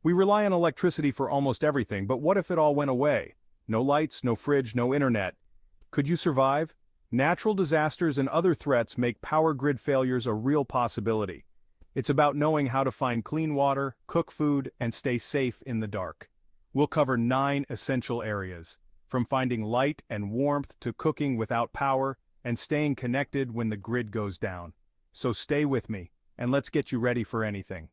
We rely on electricity for almost everything, but what if it all went away? No lights, no fridge, no internet. Could you survive? Natural disasters and other threats make power grid failures a real possibility. It's about knowing how to find clean water, cook food, and stay safe in the dark. We'll cover 9 essential areas, from finding light and warmth to cooking without power and staying connected when the grid goes down. So stay with me, and let's get you ready for anything.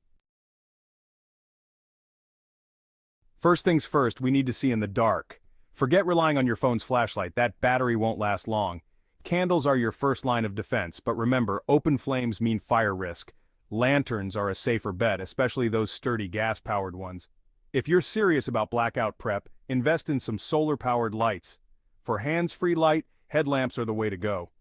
First things first, we need to see in the dark. Forget relying on your phone's flashlight, that battery won't last long. Candles are your first line of defense, but remember, open flames mean fire risk. Lanterns are a safer bet, especially those sturdy gas-powered ones. If you're serious about blackout prep, invest in some solar-powered lights. For hands-free light, headlamps are the way to go.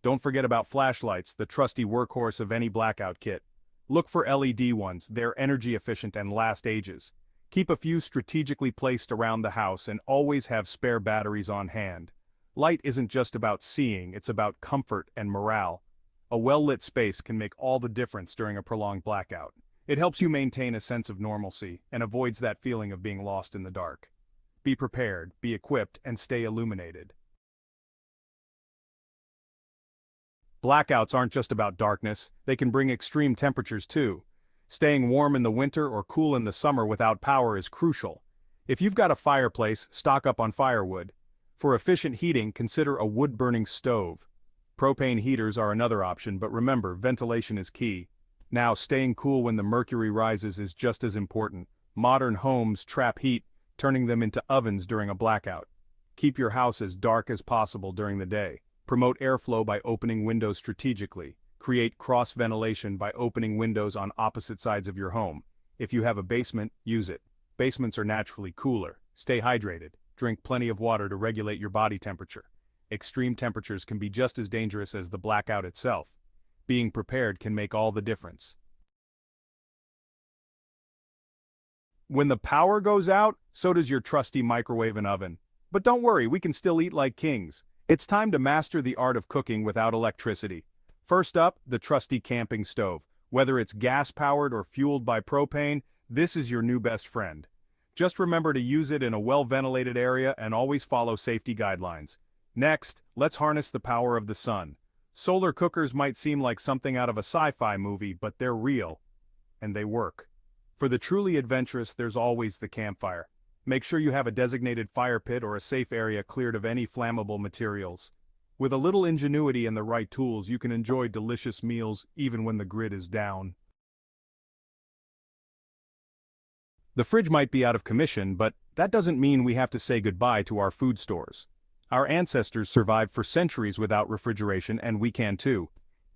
Don't forget about flashlights, the trusty workhorse of any blackout kit. Look for LED ones, they're energy efficient and last ages. Keep a few strategically placed around the house and always have spare batteries on hand. Light isn't just about seeing, it's about comfort and morale. A well-lit space can make all the difference during a prolonged blackout. It helps you maintain a sense of normalcy and avoids that feeling of being lost in the dark. Be prepared, be equipped, and stay illuminated. Blackouts aren't just about darkness, they can bring extreme temperatures too. Staying warm in the winter or cool in the summer without power is crucial. If you've got a fireplace, stock up on firewood. For efficient heating, consider a wood-burning stove. Propane heaters are another option, but remember, ventilation is key. Now, staying cool when the mercury rises is just as important. Modern homes trap heat, turning them into ovens during a blackout. Keep your house as dark as possible during the day. Promote airflow by opening windows strategically. Create cross-ventilation by opening windows on opposite sides of your home. If you have a basement, use it. Basements are naturally cooler. Stay hydrated. Drink plenty of water to regulate your body temperature. Extreme temperatures can be just as dangerous as the blackout itself. Being prepared can make all the difference. When the power goes out, so does your trusty microwave and oven. But don't worry, we can still eat like kings. It's time to master the art of cooking without electricity. First up, the trusty camping stove. Whether it's gas-powered or fueled by propane, this is your new best friend. Just remember to use it in a well-ventilated area and always follow safety guidelines. Next, let's harness the power of the sun. Solar cookers might seem like something out of a sci-fi movie, but they're real. And they work. For the truly adventurous, there's always the campfire. Make sure you have a designated fire pit or a safe area cleared of any flammable materials. With a little ingenuity and the right tools, you can enjoy delicious meals even when the grid is down. The fridge might be out of commission, but that doesn't mean we have to say goodbye to our food stores. Our ancestors survived for centuries without refrigeration, and we can too.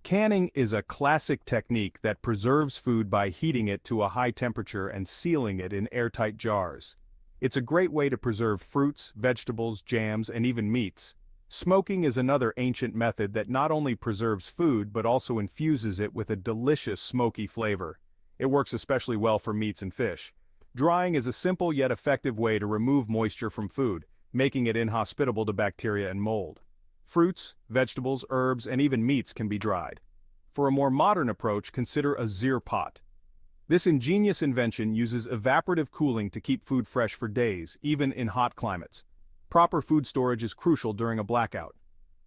Canning is a classic technique that preserves food by heating it to a high temperature and sealing it in airtight jars. It's a great way to preserve fruits, vegetables, jams, and even meats. Smoking is another ancient method that not only preserves food but also infuses it with a delicious smoky flavor. It works especially well for meats and fish. Drying is a simple yet effective way to remove moisture from food, making it inhospitable to bacteria and mold. Fruits, vegetables, herbs, and even meats can be dried. For a more modern approach, consider a Zir pot. This ingenious invention uses evaporative cooling to keep food fresh for days, even in hot climates. Proper food storage is crucial during a blackout.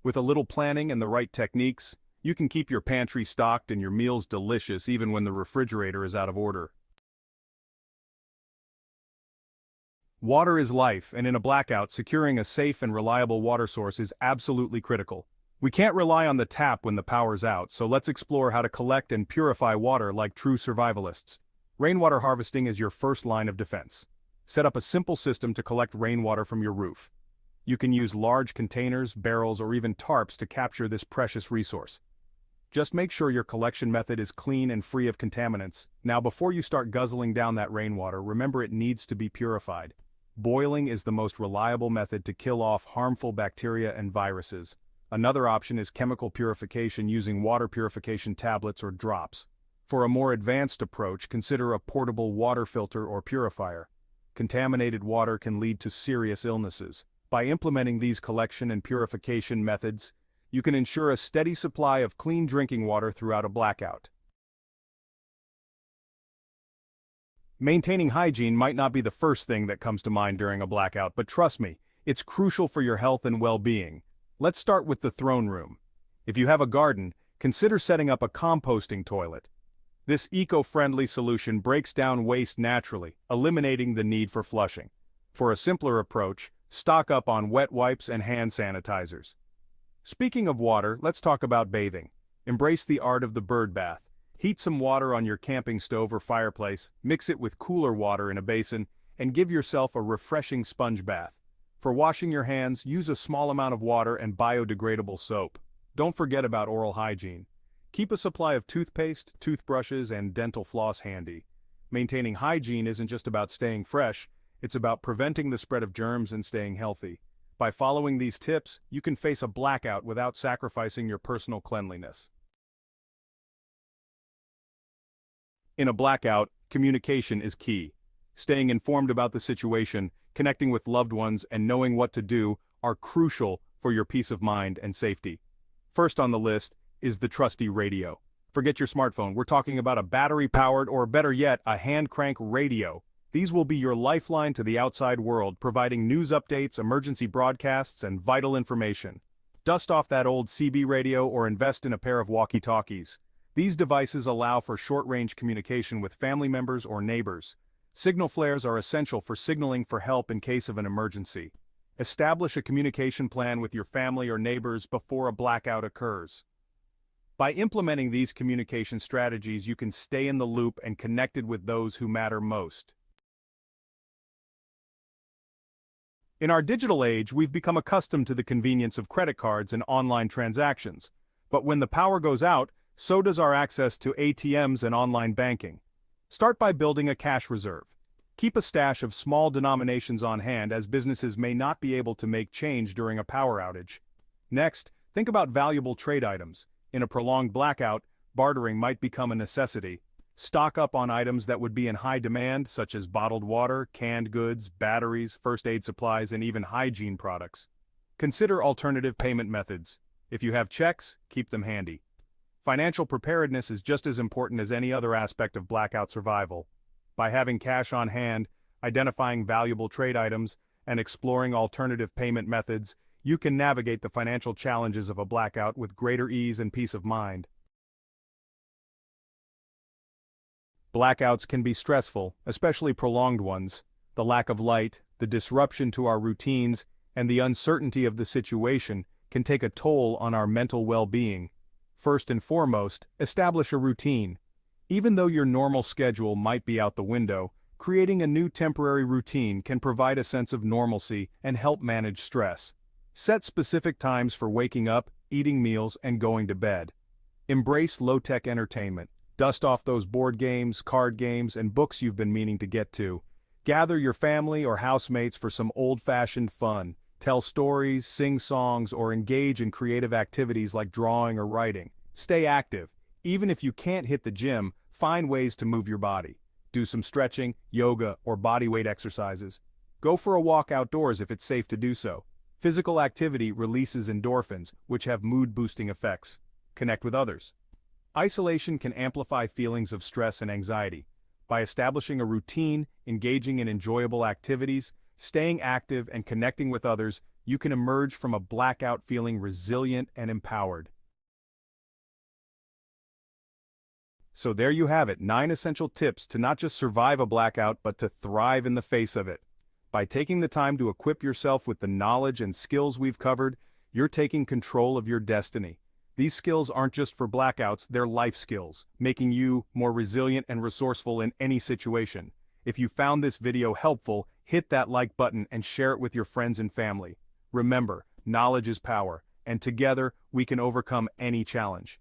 With a little planning and the right techniques, you can keep your pantry stocked and your meals delicious even when the refrigerator is out of order. Water is life, and in a blackout, securing a safe and reliable water source is absolutely critical. We can't rely on the tap when the power's out, so let's explore how to collect and purify water like true survivalists. Rainwater harvesting is your first line of defense. Set up a simple system to collect rainwater from your roof. You can use large containers, barrels, or even tarps to capture this precious resource. Just make sure your collection method is clean and free of contaminants. Now, before you start guzzling down that rainwater, remember it needs to be purified. Boiling is the most reliable method to kill off harmful bacteria and viruses. Another option is chemical purification using water purification tablets or drops. For a more advanced approach, consider a portable water filter or purifier. Contaminated water can lead to serious illnesses. By implementing these collection and purification methods, you can ensure a steady supply of clean drinking water throughout a blackout. Maintaining hygiene might not be the first thing that comes to mind during a blackout, but trust me, it's crucial for your health and well-being. Let's start with the throne room. If you have a garden, consider setting up a composting toilet. This eco-friendly solution breaks down waste naturally, eliminating the need for flushing. For a simpler approach, stock up on wet wipes and hand sanitizers. Speaking of water, let's talk about bathing. Embrace the art of the bird bath. Heat some water on your camping stove or fireplace, mix it with cooler water in a basin, and give yourself a refreshing sponge bath. For washing your hands, use a small amount of water and biodegradable soap. Don't forget about oral hygiene. Keep a supply of toothpaste, toothbrushes, and dental floss handy. Maintaining hygiene isn't just about staying fresh, it's about preventing the spread of germs and staying healthy. By following these tips, you can face a blackout without sacrificing your personal cleanliness. In a blackout, communication is key. Staying informed about the situation, connecting with loved ones, and knowing what to do are crucial for your peace of mind and safety. First on the list is the trusty radio. Forget your smartphone, we're talking about a battery-powered or better yet, a hand-crank radio. These will be your lifeline to the outside world, providing news updates, emergency broadcasts, and vital information. Dust off that old CB radio or invest in a pair of walkie-talkies. These devices allow for short-range communication with family members or neighbors. Signal flares are essential for signaling for help in case of an emergency. Establish a communication plan with your family or neighbors before a blackout occurs. By implementing these communication strategies, you can stay in the loop and connected with those who matter most. In our digital age, we've become accustomed to the convenience of credit cards and online transactions. But when the power goes out, so does our access to ATMs and online banking. Start by building a cash reserve. Keep a stash of small denominations on hand as businesses may not be able to make change during a power outage. Next, think about valuable trade items. In a prolonged blackout, bartering might become a necessity. Stock up on items that would be in high demand, such as bottled water, canned goods, batteries, first aid supplies, and even hygiene products. Consider alternative payment methods. If you have checks, keep them handy. Financial preparedness is just as important as any other aspect of blackout survival. By having cash on hand, identifying valuable trade items, and exploring alternative payment methods, you can navigate the financial challenges of a blackout with greater ease and peace of mind. Blackouts can be stressful, especially prolonged ones. The lack of light, the disruption to our routines, and the uncertainty of the situation can take a toll on our mental well-being. First and foremost, establish a routine. Even though your normal schedule might be out the window, creating a new temporary routine can provide a sense of normalcy and help manage stress. Set specific times for waking up, eating meals, and going to bed. Embrace low-tech entertainment. Dust off those board games, card games, and books you've been meaning to get to. Gather your family or housemates for some old-fashioned fun. Tell stories, sing songs, or engage in creative activities like drawing or writing. Stay active. Even if you can't hit the gym, find ways to move your body. Do some stretching, yoga, or bodyweight exercises. Go for a walk outdoors if it's safe to do so. Physical activity releases endorphins, which have mood-boosting effects. Connect with others. Isolation can amplify feelings of stress and anxiety. By establishing a routine, engaging in enjoyable activities, staying active, and connecting with others, you can emerge from a blackout feeling resilient and empowered. So there you have it, 9 essential tips to not just survive a blackout, but to thrive in the face of it. By taking the time to equip yourself with the knowledge and skills we've covered, you're taking control of your destiny. These skills aren't just for blackouts, they're life skills, making you more resilient and resourceful in any situation. If you found this video helpful, hit that like button and share it with your friends and family. Remember, knowledge is power, and together we can overcome any challenge.